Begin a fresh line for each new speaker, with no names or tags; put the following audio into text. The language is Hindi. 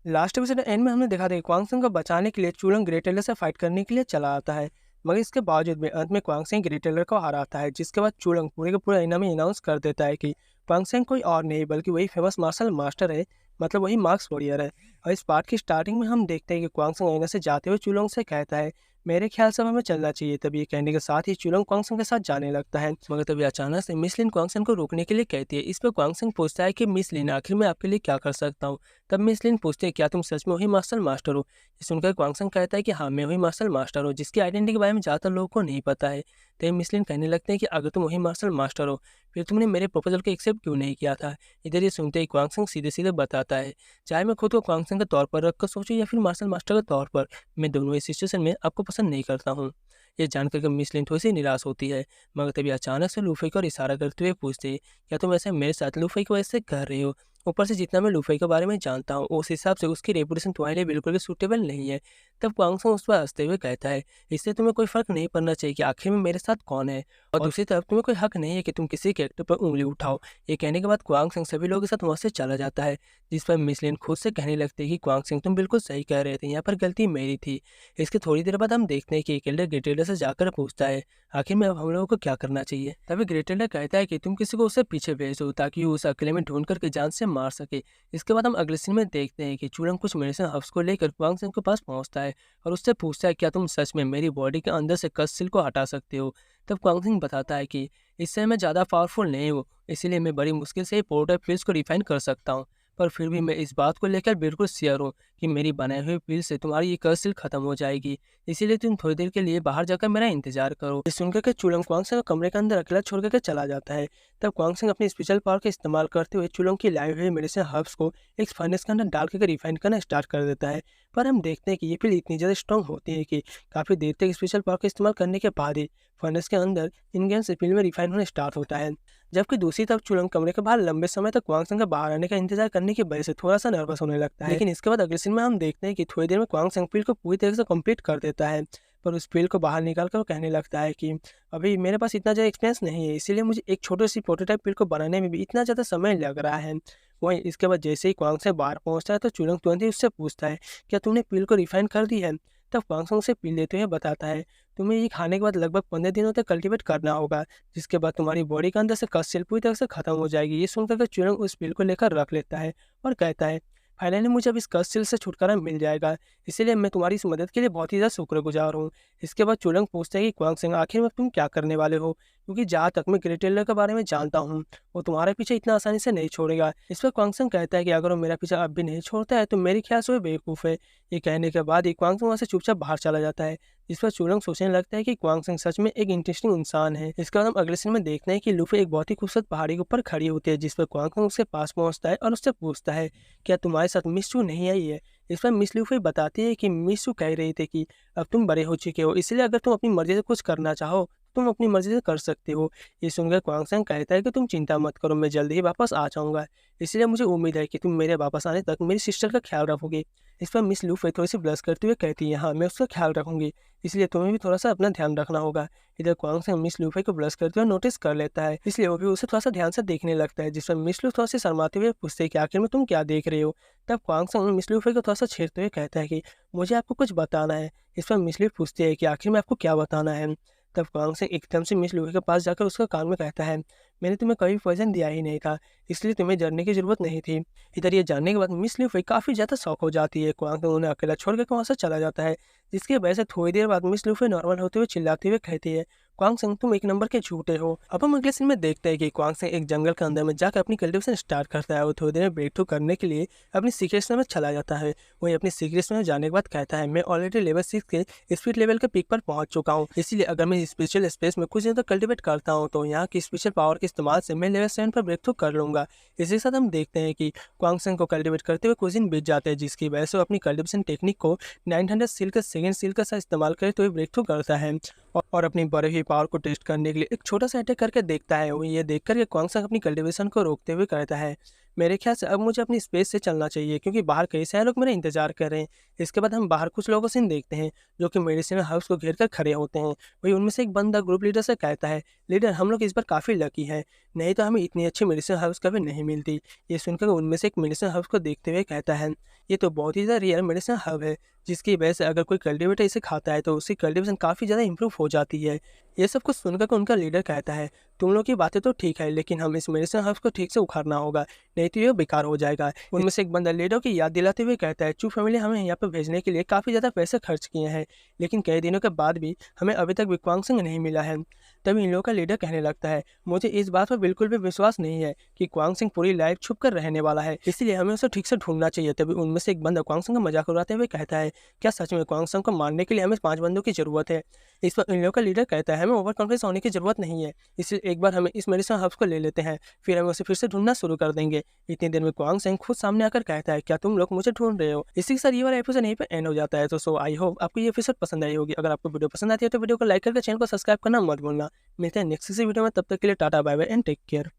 लास्ट एपिसोड एंड में हमने देखा था कि क्वांगसंग को बचाने के लिए चूलंग ग्रेट टेलर से फाइट करने के लिए चला आता है। मगर इसके बावजूद भी अंत में क्वांगसेंग ग्रेट टेलर को हराता है, जिसके बाद चूलंग पूरे का पूरा इनामी अनाउंस कर देता है कि क्वांगसेंग कोई और नहीं बल्कि वही फेमस मार्शल मास्टर है, मतलब वही मार्क्स वॉरियर है। और इस पार्ट की स्टार्टिंग में हम देखते हैं कि क्वांगसेंग आईना से जाते हुए चूलंग से कहता है, मेरे ख्याल से अब हमें चलना चाहिए। तभी ये कहने के साथ ही चूलंग क्वांगसेंग के साथ जाने लगता है। मगर तभी अचानक से मिस लिन क्वांगसेंग को रोकने के लिए कहती है। इस पर क्वांगसेंग पूछता है कि मिस लिन, आखिर मैं आपके लिए क्या कर सकता हूँ। तब मिस लिन पूछते हैं, क्या तुम सच में वही मार्शल मास्टर हो। ये सुनकर क्वांगसेंग कहता है कि हाँ, मैं वही मार्शल मास्टर हूँ, जिसकी आइडेंटिटी के बारे में ज़्यादातर लोगों को नहीं पता है। तभी मिस लिन कहने लगते हैं कि अगर तुम वही मार्शल मास्टर हो, फिर तुमने मेरे प्रपोजल को एक्सेप्ट क्यों नहीं किया था। इधर ये सुनते ही क्वांगसेंग सीधे सीधे बताता है, चाहे मैं खुद को क्वांगसेंग के तौर पर रखकर सोचूं या फिर मार्शल मास्टर के तौर पर, मैं दोनों ही सिचुएशन में आपको पसंद नहीं करता हूँ। ये जानकर के मिस लिन थोड़ी सी निराश होती है। मगर तभी अचानक से लूफी को इशारा करते हुए पूछते हैं, क्या तुम ऐसे मेरे साथ लूफी को ऐसे कर रहे हो। ऊपर से जितना मैं लूफी के बारे में जानता हूँ, उस हिसाब से उसकी रेपुटेशन तुम्हारे लिए बिल्कुल भी सूटेबल नहीं है। तब क्वांगसेंग उस पर हंसते हुए कहता है, इससे तुम्हें कोई फर्क नहीं पड़ना चाहिए कि आखिर में मेरे साथ कौन है, और दूसरी तरफ तुम्हें कोई हक नहीं है कि तुम किसी कैरेक्टर पर उंगली उठाओ। ये कहने के बाद क्वांगसेंग सभी लोगों के साथ वहां से चला जाता है, जिस पर मिस लिन खुद से कहने लगती है कि क्वांगसेंग तुम बिल्कुल सही कह रहे थे, यहाँ पर गलती मेरी थी। इसके थोड़ी देर बाद हम देखते हैं कि एक एल्डर ग्रेटेल्डर से जाकर पूछता है, आखिर में अब हम लोगों को क्या करना चाहिए। तभी ग्रेटेल्डर कहता है कि तुम किसी को उससे पीछे भेज दो, ताकि वो उसे अकेले में ढूंढ करके जान से मार सके। इसके बाद हम अगले सीन में देखते हैं कि चूलंग कुछ मेडिसिन हर्ब्स को लेकर क्वांगसेंग के पास पहुंचता है और उससे पूछता है, क्या तुम सच में मेरी बॉडी के अंदर से कस सिल को हटा सकते हो। तब क्वांगसेंग बताता है कि इससे मैं ज़्यादा पावरफुल नहीं हूँ, इसीलिए मैं बड़ी मुश्किल से पाउडर पिल्स को रिफाइन कर सकता हूँ। पर फिर भी मैं इस बात को लेकर बिल्कुल श्योर हूँ कि मेरी बनाई हुई पिल से तुम्हारी ये कर्सिल खत्म हो जाएगी, इसीलिए तुम थोड़ी देर के लिए बाहर जाकर मेरा इंतजार करो। ये सुनकर के चुलंग क्वांगसेंग को कमरे के अंदर अकेला छोड़ करके चला जाता है। तब क्वांगसेंग अपनी स्पेशल पावर का इस्तेमाल करते हुए चुलंग की लाई हुई मेडिसिन हर्ब्स को एक फर्नेस के अंदर डाल करके रिफाइन करना स्टार्ट कर देता है। पर हम देखते हैं कि ये पिल इतनी ज़्यादा स्ट्रॉन्ग होती है कि काफ़ी देर तक स्पेशल पावर का इस्तेमाल करने के बाद ही फर्नेस के अंदर इंग्रेडिएंट्स पिल में रिफाइन होना स्टार्ट होता है। जबकि दूसरी तरफ चुलंग कमरे के बाहर लंबे समय तक क्वांगसेंग के बाहर आने का इंतजार करने की वजह से थोड़ा सा नर्वस होने लगता है। लेकिन इसके बाद अगले सीन में हम देखते हैं कि थोड़ी देर में क्वांगसेंग पिल को पूरी तरह से कंप्लीट कर देता है। पर उस पिल को बाहर निकाल कर वो कहने लगता है कि अभी मेरे पास इतना ज़्यादा एक्सपीरियंस नहीं है, इसीलिए मुझे एक छोटी सी प्रोटोटाइप पिल को बनाने में भी इतना ज़्यादा समय लग रहा है। वहीं इसके बाद जैसे ही क्वांगसेंग बाहर पहुंचता है तो चुलंग तुरंत ही उससे पूछता है, क्या तुमने पिल को रिफाइन कर दी है। तब क्वांगसेंग उसे पिल लेते हुए बताता है, तुम्हें ये खाने के बाद लगभग 15 दिनों तक कल्टीवेट करना होगा, जिसके बाद तुम्हारी बॉडी के अंदर से कस सेल पूरी तरह से खत्म हो जाएगी। ये सुनकर के चुलंग उस पिल को लेकर रख लेता है और कहता है, फाइनली मुझे अब इस कस सेल से छुटकारा मिल जाएगा, इसीलिए मैं तुम्हारी इस मदद के लिए बहुत ही ज़्यादा शुक्रगुजार हूँ। इसके बाद चुलंग पूछता है कि क्वांगसेंग, आखिर में तुम क्या करने वाले हो, क्योंकि जहाँ तक मैं ग्रेट टेलर के बारे में जानता हूँ, वो तुम्हारे पीछे इतना आसानी से नहीं छोड़ेगा। इस पर क्वांगसेंग कहता है कि अगर वो मेरा पीछा अब भी नहीं छोड़ता है तो मेरे ख्याल से वो बेवकूफ़ है। ये कहने के बाद ही क्वांगसेंग वहाँ से चुपचाप बाहर चला जाता है। इस पर चुलंग सोचने लगता है कि क्वांगसेंग सच में एक इंटरेस्टिंग इंसान है। इसके बाद हम अगले सीन में देखते हैं कि लूफी एक बहुत ही खूबसूरत पहाड़ी के ऊपर खड़ी होती है, जिस पर क्वांगसेंग उसके पास पहुंचता है और उससे पूछता है, क्या तुम्हारे साथ मिस चू नहीं आई है। इस पर मिस लूफी बताती है कि मिस चू कह रही थी कि अब तुम बड़े हो चुके हो, इसलिए अगर तुम अपनी मर्जी से कुछ करना चाहो तुम अपनी मर्जी से कर सकते हो। ये सुनकर क्वांगसेंग कहता है कि तुम चिंता मत करो, मैं जल्दी ही वापस आ जाऊंगा, इसलिए मुझे उम्मीद है कि तुम मेरे वापस आने तक मेरी सिस्टर का ख्याल रखोगे। इस पर मिस लूफी थोड़ी सी ब्लश करते हुए कहती है, हाँ मैं उसका ख्याल रखूंगी, इसलिए तुम्हें भी थोड़ा सा अपना ध्यान रखना होगा। इधर क्वांगसेंग मिस लूफी को ब्लश करते हुए नोटिस कर लेता है, इसलिए वो भी उसे थोड़ा सा ध्यान से देखने लगता है। जिस पर मिस लू थोड़ा सा शर्माते हुए पूछते हैं कि आखिर में तुम क्या देख रहे हो। तब क्वांगसेंग मिस लूफी को थोड़ा सा छेड़ते हुए कहता है कि मुझे आपको कुछ बताना है। इस पर मिस लू पूछती है कि आखिर में आपको क्या बताना है। तब क्वांगसेंग एकदम से मिस लूफी के पास जाकर उसका कान में कहता है, मैंने तुम्हें कभी पॉइजन दिया ही नहीं था, इसलिए तुम्हें डरने की जरूरत नहीं थी। इधर ये जानने के बाद मिस लूफी काफ़ी ज़्यादा शौक हो जाती है। क्वांगसेंग उन्हें अकेला छोड़ कर वहाँ से चला जाता है, जिसकी वजह से थोड़ी देर बाद मिस लूफी नॉर्मल होते हुए चिल्लाते हुए कहती है, क्वांगसेंग तुम एक नंबर के झूठे हो। अब हम अगले सीन में देखते हैं कि क्वांगसेंग एक जंगल के अंदर में जाकर अपनी कल्टीवेशन स्टार्ट करता है और थोड़ी देर में ब्रेक थ्रू करने के लिए अपनी सीक्रेट्स में चला जाता है। वहीं अपनी सीक्रेट्स में जाने के बाद कहता है, मैं ऑलरेडी लेवल 6 के स्पीड लेवल के पीक पर पहुंच चुका हूँ, इसलिए अगर मैं स्पेशल स्पेस में कुछ दिन तक कल्टीवेट करता हूँ तो यहाँ की स्पेशल पावर के इस्तेमाल से मैं लेवल 7 पर ब्रेक थ्रू कर लूंगा। इसी के साथ हम देखते हैं कि क्वांगसेंग को कल्टीवेट करते हुए कुछ दिन बीत जाते हैं, जिसकी वजह से वो अपनी कल्टीवेशन टेक्निक को 900 सील का सेकेंड सील का साथ इस्तेमाल करते हुए ब्रेक थ्रू करता है और अपनी बढ़ी हुई पावर को टेस्ट करने के लिए एक छोटा सा अटैक करके देखता है। वो ये देखकर के क्वांगसेंग अपनी कल्टीवेशन को रोकते हुए कहता है, मेरे ख्याल से अब मुझे अपनी स्पेस से चलना चाहिए क्योंकि बाहर कई सारे लोग मेरा इंतजार कर रहे हैं। इसके बाद हम बाहर कुछ लोगों को सीन देखते हैं जो कि मेडिसिनल हाउस को घेर कर खड़े होते हैं। वही उनमें से एक बंदा ग्रुप लीडर से कहता है, लीडर हम लोग इस बार काफ़ी लकी हैं, नहीं तो हमें इतनी अच्छी मेडिसिन हाउस कभी नहीं मिलती। ये सुनकर उनमें से एक मेडिसिन हाउस को देखते हुए कहता है, ये तो बहुत ही ज़्यादा रेयर मेडिसिन हब है, जिसकी वजह से अगर कोई कल्टीवेटर इसे खाता है तो उसकी कल्टीवेशन काफ़ी ज़्यादा इंप्रूव हो जाती है। ये सब कुछ सुनकर उनका लीडर कहता है, तुम लोग की बातें तो ठीक है लेकिन हम इस मेडिसिन हाउस को ठीक से उखाड़ना होगा, नहीं तो ये बेकार हो जाएगा। उनमें से एक बंदा लीडर की याद दिलाते हुए कहता है, चू फैमिली हमें यहाँ पर भेजने के लिए काफ़ी ज़्यादा पैसे खर्च किए हैं, लेकिन कई दिनों के बाद भी हमें अभी तक विक्वांग सिंह नहीं मिला है। तभी इन लोगों का लीडर कहने लगता है, मुझे इस बात पर बिल्कुल भी विश्वास नहीं है कि क्वांग सिंह पूरी लाइफ छुप कर रहने वाला है, इसलिए हमें उसे ठीक से ढूंढना चाहिए। तभी उनमें से एक बंदा क्वांग सिंह का मजाक उड़ाते हुए कहता है, क्या सच में क्वांग सिंह को मारने के लिए हमें 5 बंदों की जरूरत है? इस पर इन लोगों का लीडर कहता है, हमें ओवर कॉन्फिडेंस होने की जरूरत नहीं है, इसलिए एक बार हमें इस मेडिसिन हाउस को ले लेते हैं, फिर हम उसे फिर से ढूंढना शुरू कर देंगे। इतनी देर में क्वांग सिंह खुद सामने आकर कहता है, क्या तुम लोग मुझे ढूंढ रहे हो? इसी के साथ ये वाला एपिसोड यहीं पे एंड हो जाता है। तो सो आई होप आपको ये एपिसोड पसंद आई होगी। अगर आपको वीडियो पसंद आती है तो वीडियो को लाइक करके चैनल को सब्सक्राइब करना मत भूलना। मिलते हैं नेक्स्ट किसी वीडियो में, तब तक के लिए tata bye bye and take care.